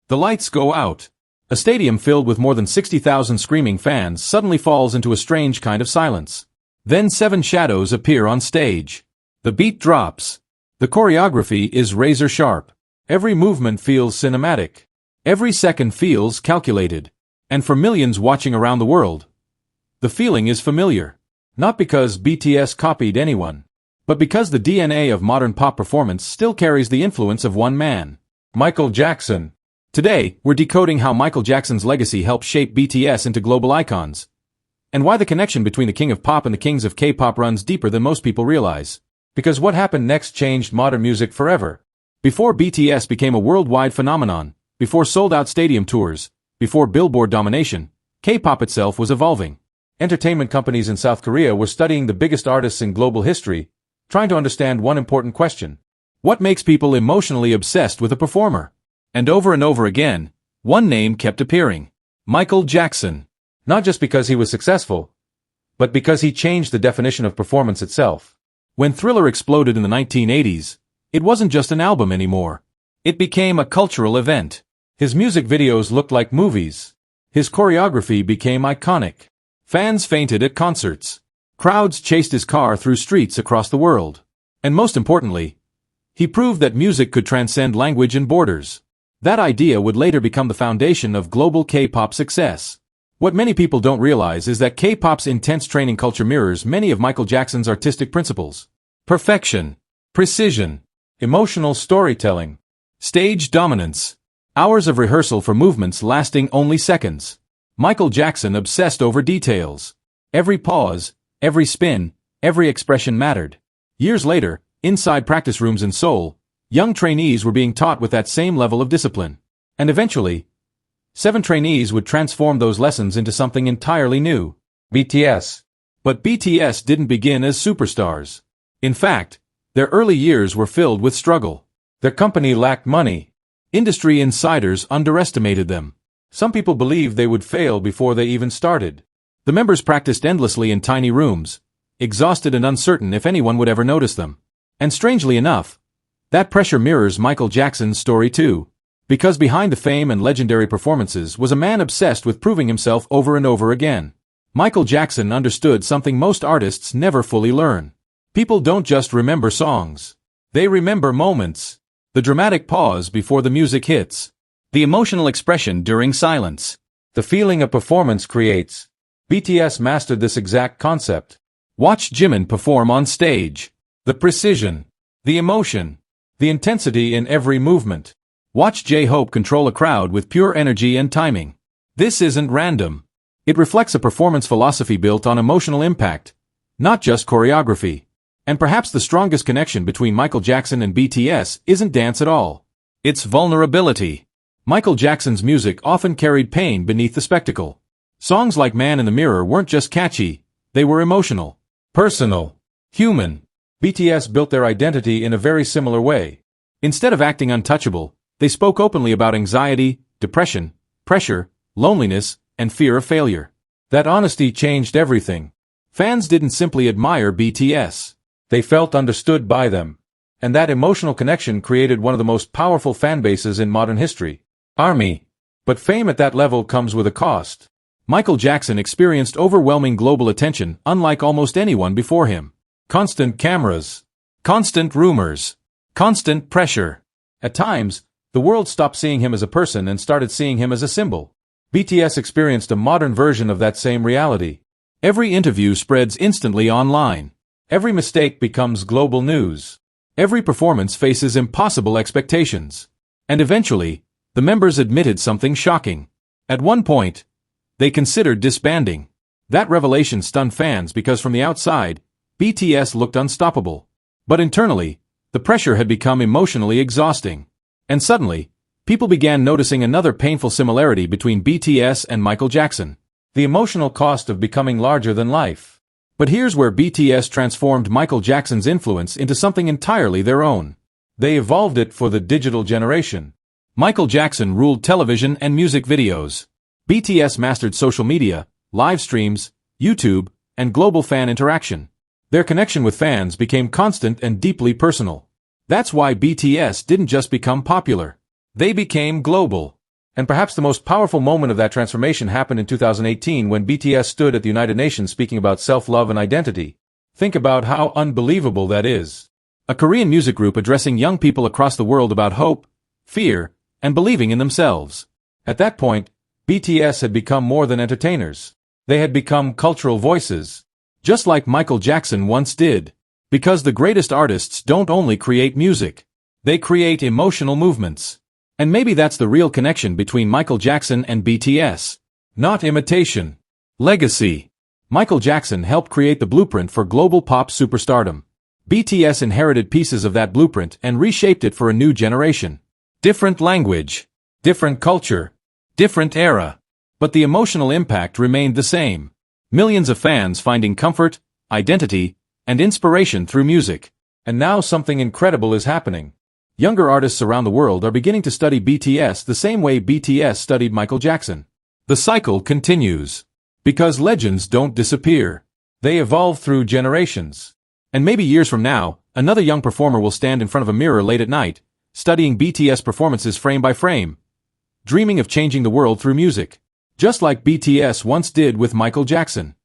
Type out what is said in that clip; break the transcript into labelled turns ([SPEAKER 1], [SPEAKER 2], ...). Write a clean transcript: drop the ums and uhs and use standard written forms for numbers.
[SPEAKER 1] The lights go out. A stadium filled with more than 60,000 screaming fans suddenly falls into a strange kind of silence. Then 7 shadows appear on stage. The beat drops. The choreography is razor sharp. Every movement feels cinematic. Every second feels calculated. And for millions watching around the world, the feeling is familiar. Not because BTS copied anyone, but because the DNA of modern pop performance still carries the influence of one man, Michael Jackson. Today, we're decoding how Michael Jackson's legacy helped shape BTS into global icons, and why the connection between the king of pop and the kings of K-pop runs deeper than most people realize. Because what happened next changed modern music forever. Before BTS became a worldwide phenomenon, before sold-out stadium tours, before Billboard domination, K-pop itself was evolving. Entertainment companies in South Korea were studying the biggest artists in global history, trying to understand one important question. What makes people emotionally obsessed with a performer? And over again, one name kept appearing. Michael Jackson. Not just because he was successful, but because he changed the definition of performance itself. When Thriller exploded in the 1980s, it wasn't just an album anymore. It became a cultural event. His music videos looked like movies. His choreography became iconic. Fans fainted at concerts. Crowds chased his car through streets across the world. And most importantly, he proved that music could transcend language and borders. That idea would later become the foundation of global K-pop success. What many people don't realize is that K-pop's intense training culture mirrors many of Michael Jackson's artistic principles. Perfection, precision, emotional storytelling, stage dominance, hours of rehearsal for movements lasting only seconds. Michael Jackson obsessed over details. Every pause, every spin, every expression mattered. Years later, inside practice rooms in Seoul, young trainees were being taught with that same level of discipline. And eventually, 7 trainees would transform those lessons into something entirely new. BTS. But BTS didn't begin as superstars. In fact, their early years were filled with struggle. Their company lacked money. Industry insiders underestimated them. Some people believed they would fail before they even started. The members practiced endlessly in tiny rooms, exhausted and uncertain if anyone would ever notice them. And strangely enough, that pressure mirrors Michael Jackson's story too. Because behind the fame and legendary performances was a man obsessed with proving himself over and over again. Michael Jackson understood something most artists never fully learn. People don't just remember songs. They remember moments. The dramatic pause before the music hits. The emotional expression during silence. The feeling a performance creates. BTS mastered this exact concept. Watch Jimin perform on stage. The precision. The emotion. The intensity in every movement. Watch J-Hope control a crowd with pure energy and timing. This isn't random. It reflects a performance philosophy built on emotional impact, not just choreography. And perhaps the strongest connection between Michael Jackson and BTS isn't dance at all. It's vulnerability. Michael Jackson's music often carried pain beneath the spectacle. Songs like Man in the Mirror weren't just catchy, they were emotional, personal, human. BTS built their identity in a very similar way. Instead of acting untouchable, they spoke openly about anxiety, depression, pressure, loneliness, and fear of failure. That honesty changed everything. Fans didn't simply admire BTS. They felt understood by them. And that emotional connection created one of the most powerful fan bases in modern history. ARMY. But fame at that level comes with a cost. Michael Jackson experienced overwhelming global attention unlike almost anyone before him. Constant cameras. Constant rumors. Constant pressure. At times, the world stopped seeing him as a person and started seeing him as a symbol. BTS experienced a modern version of that same reality. Every interview spreads instantly online. Every mistake becomes global news. Every performance faces impossible expectations. And eventually, the members admitted something shocking. At one point, they considered disbanding. That revelation stunned fans because from the outside, BTS looked unstoppable. But internally, the pressure had become emotionally exhausting. And suddenly, people began noticing another painful similarity between BTS and Michael Jackson. The emotional cost of becoming larger than life. But here's where BTS transformed Michael Jackson's influence into something entirely their own. They evolved it for the digital generation. Michael Jackson ruled television and music videos. BTS mastered social media, live streams, YouTube, and global fan interaction. Their connection with fans became constant and deeply personal. That's why BTS didn't just become popular. They became global. And perhaps the most powerful moment of that transformation happened in 2018 when BTS stood at the United Nations speaking about self-love and identity. Think about how unbelievable that is. A Korean music group addressing young people across the world about hope, fear, and believing in themselves. At that point, BTS had become more than entertainers. They had become cultural voices. Just like Michael Jackson once did. Because the greatest artists don't only create music. They create emotional movements. And maybe that's the real connection between Michael Jackson and BTS. Not imitation. Legacy. Michael Jackson helped create the blueprint for global pop superstardom. BTS inherited pieces of that blueprint and reshaped it for a new generation. Different language. Different culture. Different era. But the emotional impact remained the same. Millions of fans finding comfort, identity, and inspiration through music. And now something incredible is happening. Younger artists around the world are beginning to study BTS the same way BTS studied Michael Jackson. The cycle continues. Because legends don't disappear. They evolve through generations. And maybe years from now, another young performer will stand in front of a mirror late at night, studying BTS performances frame by frame, dreaming of changing the world through music. Just like BTS once did with Michael Jackson.